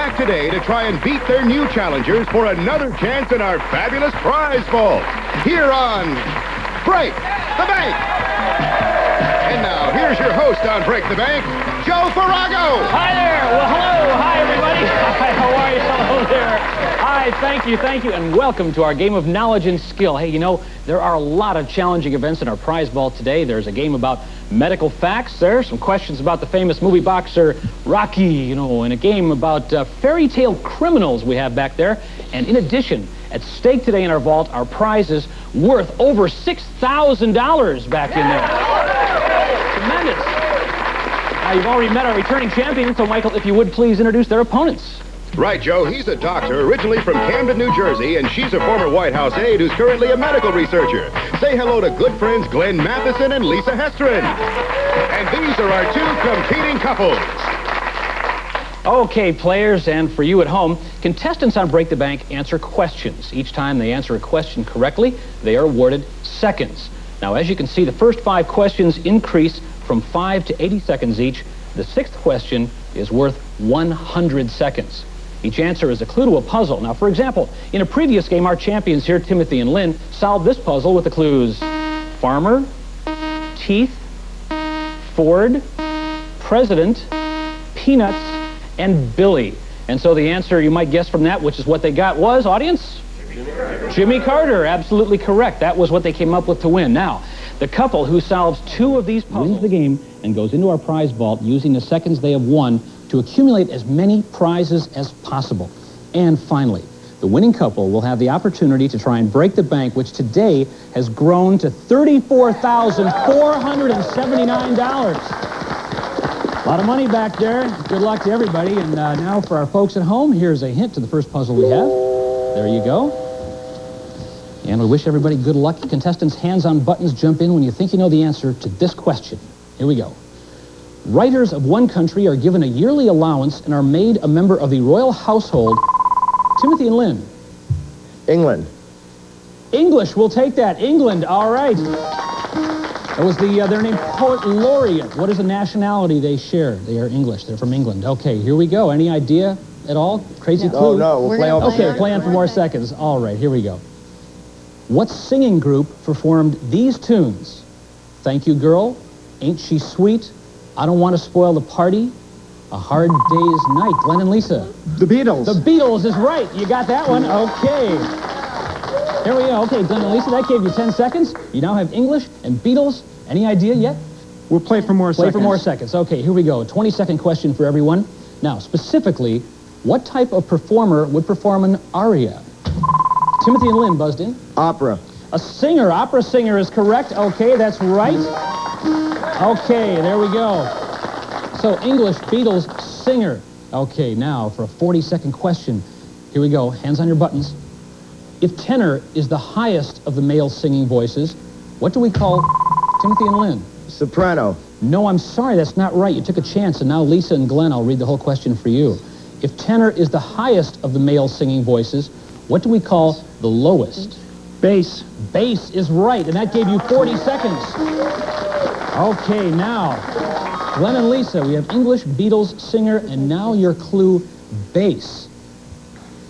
back today to try and beat their new challengers for another chance in our fabulous prize vault. Here on Break the Bank. And now, here's your host on Break the Bank, Joe Farago. Hi there. Well, hello. Hi, everybody. Hi, how are you? Hello there. Hi, thank you, and welcome to our game of knowledge and skill. Hey, you know, there are a lot of challenging events in our prize vault today. There's a game about medical facts. There's some questions about the famous movie boxer Rocky, you know, and a game about fairy tale criminals we have back there. And in addition, at stake today in our vault are prizes worth over $6,000 back in there. Tremendous. Now, you've already met our returning champions, so Michael, if you would please introduce their opponents. Right, Joe. He's a doctor originally from Camden, New Jersey, and she's a former White House aide who's currently a medical researcher. Say hello to good friends Glenn Matheson and Lisa Hestron. And these are our two competing couples. Okay, players, and for you at home, contestants on Break the Bank answer questions. Each time they answer a question correctly, they are awarded seconds. Now, as you can see, the first 5 questions increase from 5 to 80 seconds each. The 6th question is worth 100 seconds. Each answer is a clue to a puzzle. Now, for example, in a previous game, our champions here, Timothy and Lynn, solved this puzzle with the clues farmer, teeth, Ford, president, peanuts, and Billy. And so the answer you might guess from that, which is what they got, was, audience? Jimmy Carter. Absolutely correct. That was what they came up with to win. Now, the couple who solves 2 of these puzzles wins the game and goes into our prize vault using the seconds they have won to accumulate as many prizes as possible. And finally, the winning couple will have the opportunity to try and break the bank, which today has grown to $34,479. A lot of money back there. Good luck to everybody. And now for our folks at home, here's a hint to the first puzzle we have. There you go. And we wish everybody good luck. Contestants, hands on buttons, jump in when you think you know the answer to this question. Here we go. Writers of one country are given a yearly allowance and are made a member of the royal household. Timothy and Lynn. England. English, we'll take that. England, all right. That was their name, Poet Laureate. What is the nationality they share? They are English. They're from England. Okay, here we go. Any idea at all? Crazy clue? Oh, no. We'll play on. Okay, play on for more seconds. All right, here we go. What singing group performed these tunes? Thank You Girl, Ain't She Sweet, I Don't Want to Spoil the Party, A Hard Day's Night. Glenn and Lisa. The Beatles. The Beatles is right. You got that one? Okay. Here we go. Okay, Glenn and Lisa, that gave you 10 seconds. You now have English and Beatles. Any idea yet? We'll play for more seconds. Play for more seconds. Okay, here we go. A 20-second question for everyone. Now, specifically, what type of performer would perform an aria? Timothy and Lynn buzzed in. Opera. A singer. Opera singer is correct. Okay, that's right. Okay, there we go. So, English, Beatles, singer. Okay, now for a 40-second question. Here we go. Hands on your buttons. If tenor is the highest of the male singing voices, what do we call Timothy and Lynn? Soprano. No, I'm sorry, that's not right. You took a chance, and now Lisa and Glenn, I'll read the whole question for you. If tenor is the highest of the male singing voices, what do we call the lowest? Bass. Bass is right, and that gave you 40 seconds. Okay, now, Glenn and Lisa, we have English, Beatles, singer, and now your clue, bass.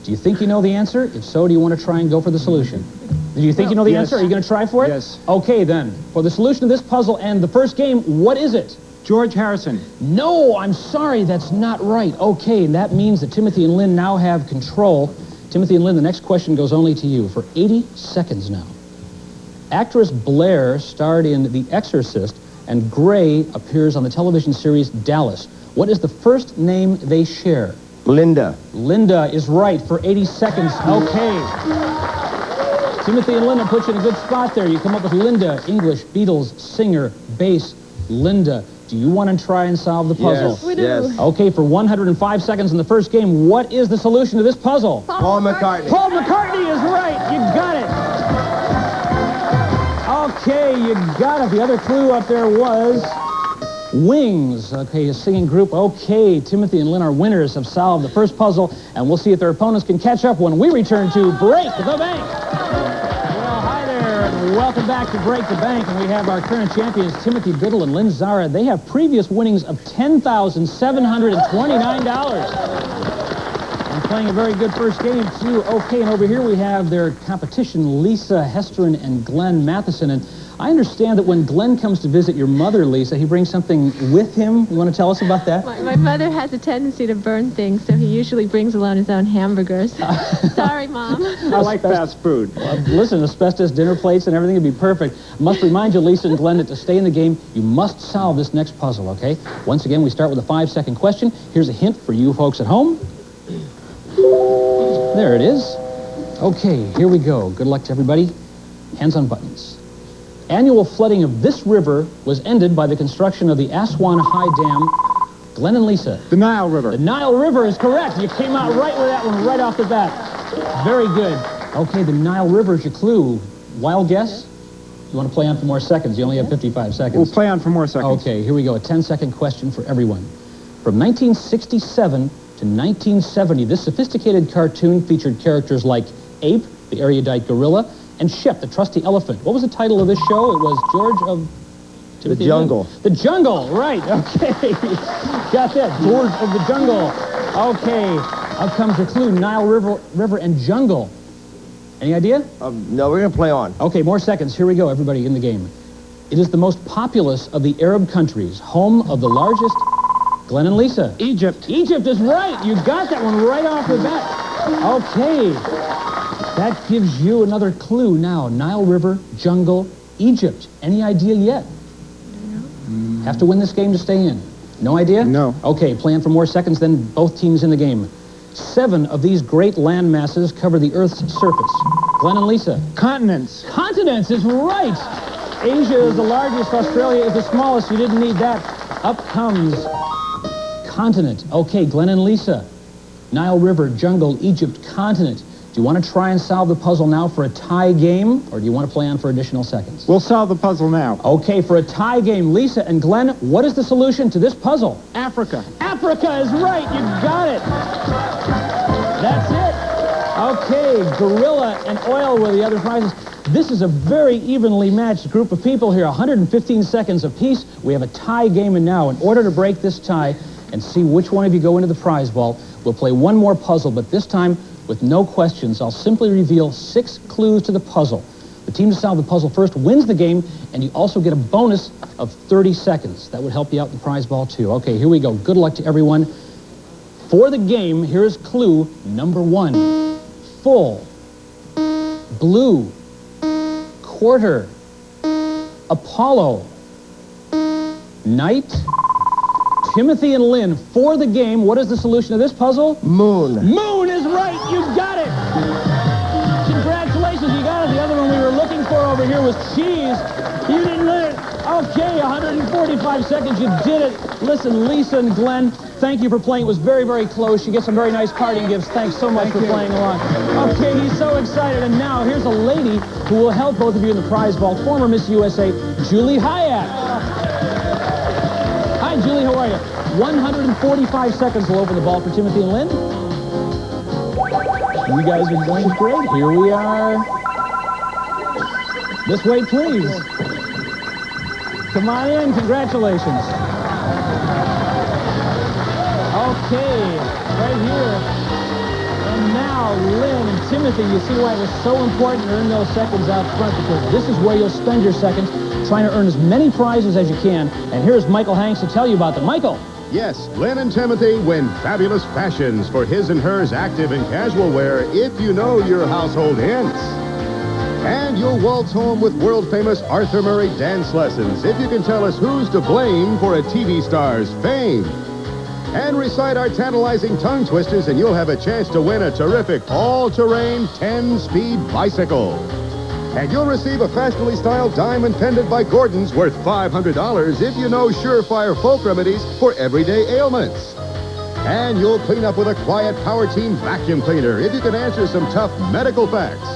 Do you think you know the answer? If so, do you want to try and go for the solution? Do you think you know the answer? Are you going to try for it? Yes. Okay, then. For the solution to this puzzle and the first game, what is it? George Harrison. No, I'm sorry, that's not right. Okay, and that means that Timothy and Lynn now have control. Timothy and Lynn, the next question goes only to you for 80 seconds now. Actress Blair starred in The Exorcist, and Gray appears on the television series Dallas. What is the first name they share? Linda. Linda is right for 80 seconds. Okay. Timothy and Linda put you in a good spot there. You come up with Linda, English, Beatles, singer, bass, Linda. Do you want to try and solve the puzzle? Yes, we do. Yes. Okay, for 105 seconds in the first game, what is the solution to this puzzle? Paul McCartney. Paul McCartney is right. You got it. Okay, you got it. The other clue up there was Wings. Okay, a singing group. Okay, Timothy and Lynn, our winners, have solved the first puzzle, and we'll see if their opponents can catch up when we return to Break the Bank. Well, hi there, and welcome back to Break the Bank, and we have our current champions, Timothy Biddle and Lynn Zara. They have previous winnings of $10,729. And playing a very good first game, too. Okay, and over here we have their competition, Lisa Hesterin and Glenn Matheson. And I understand that when Glenn comes to visit your mother, Lisa, he brings something with him. You want to tell us about that? My mother has a tendency to burn things, so he usually brings along his own hamburgers. Sorry, Mom. I like fast food. Well, listen, asbestos dinner plates and everything would be perfect. Must remind you, Lisa and Glenn, that to stay in the game, you must solve this next puzzle, okay? Once again, we start with a 5-second question. Here's a hint for you folks at home. There it is. Okay, here we go. Good luck to everybody. Hands on buttons. Annual flooding of this river was ended by the construction of the Aswan High Dam. Glenn and Lisa. The Nile River. The Nile River is correct. You came out right with that one right off the bat. Very good. Okay, the Nile River is your clue. Wild guess? You want to play on for more seconds? You only have 55 seconds. We'll play on for more seconds. Okay, here we go. A 10-second question for everyone. From 1967 to 1970, this sophisticated cartoon featured characters like Ape, the erudite gorilla, and Shep, the trusty elephant. What was the title of this show? It was George of... The Jungle. The Jungle, right. Okay. Got that. George of the Jungle. Okay. Out comes your clue. Nile River and jungle. Any idea? No, we're going to play on. Okay, more seconds. Here we go, everybody in the game. It is the most populous of the Arab countries, home of the largest... Glenn and Lisa. Egypt. Egypt is right. You got that one right off the bat. Okay. That gives you another clue now. Nile River, jungle, Egypt. Any idea yet? No. Have to win this game to stay in. No idea? No. Okay, plan for more seconds, then both teams in the game. 7 of these great land masses cover the Earth's surface. Glenn and Lisa. Continents. Continents is right. Asia is the largest. Australia is the smallest. You didn't need that. Up comes continent. Okay, Glenn and Lisa. Nile River, jungle, Egypt, continent. Do you want to try and solve the puzzle now for a tie game, or do you want to play on for additional seconds? We'll solve the puzzle now. Okay, for a tie game, Lisa and Glenn, what is the solution to this puzzle? Africa. Africa is right. You got it. That's it. Okay, gorilla and oil were the other prizes. This is a very evenly matched group of people here. 115 seconds apiece. We have a tie game, and now, in order to break this tie and see which one of you go into the prize vault, we'll play one more puzzle, but this time with no questions. I'll simply reveal 6 clues to the puzzle. The team to solve the puzzle first wins the game, and you also get a bonus of 30 seconds. That would help you out in the prize ball, too. Okay, here we go. Good luck to everyone. For the game, here is clue number 1. Full. Blue. Quarter. Apollo. Night. Timothy and Lynn, for the game, what is the solution to this puzzle? Moon. Moon is right. You got it. Congratulations, you got it. The other one we were looking for over here was cheese. You didn't let it. Okay, 145 seconds. You did it. Listen, Lisa and Glenn, thank you for playing. It was very, very close. You get some very nice parting gifts. Thanks so much for playing along. Okay, he's so excited. And now here's a lady who will help both of you in the prize vault. Former Miss USA, Julie Hyatt. Hi, Julie, how are you? 145 seconds will open the ball for Timothy and Lynn. You guys are doing great. Here we are. This way, please. Come on in. Congratulations. Okay, right here. And now, Lynn and Timothy, you see why it was so important to earn those seconds out front, because this is where you'll spend your seconds trying to earn as many prizes as you can. And here's Michael Hanks to tell you about them. Michael. Yes, Lynn and Timothy win fabulous fashions for his and hers active and casual wear if you know your household hints. And you'll waltz home with world-famous Arthur Murray dance lessons if you can tell us who's to blame for a TV star's fame. And recite our tantalizing tongue twisters, and you'll have a chance to win a terrific all-terrain 10-speed bicycle. And you'll receive a fashionably styled diamond pendant by Gordon's worth $500 if you know surefire folk remedies for everyday ailments. And you'll clean up with a quiet Power Team vacuum cleaner if you can answer some tough medical facts.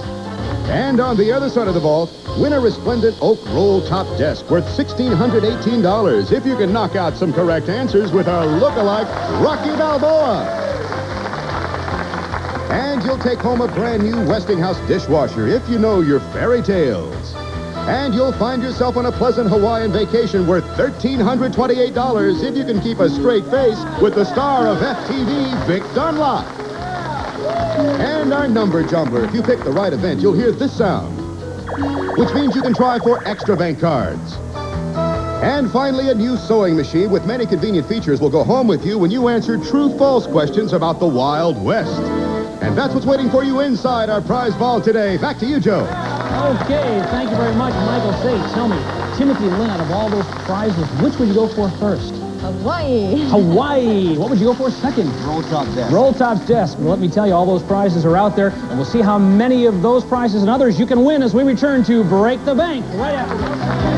And on the other side of the vault, win a resplendent oak roll top desk worth $1,618 if you can knock out some correct answers with our look-alike Rocky Balboa. And you'll take home a brand new Westinghouse dishwasher if you know your fairy tales. And you'll find yourself on a pleasant Hawaiian vacation worth $1,328 if you can keep a straight face with the star of FTV, Vic Dunlop. And our number jumper. If you pick the right event, you'll hear this sound, which means you can try for extra bank cards. And finally, a new sewing machine with many convenient features will go home with you when you answer true-false questions about the Wild West. And that's what's waiting for you inside our prize vault today. Back to you, Joe. Okay, thank you very much, Michael. Say, tell me, Timothy Lynn, out of all those prizes, which would you go for first? Hawaii. Hawaii. What would you go for second? Roll top desk. Roll Top's desk. Well, let me tell you, all those prizes are out there, and we'll see how many of those prizes and others you can win as we return to Break the Bank right after this.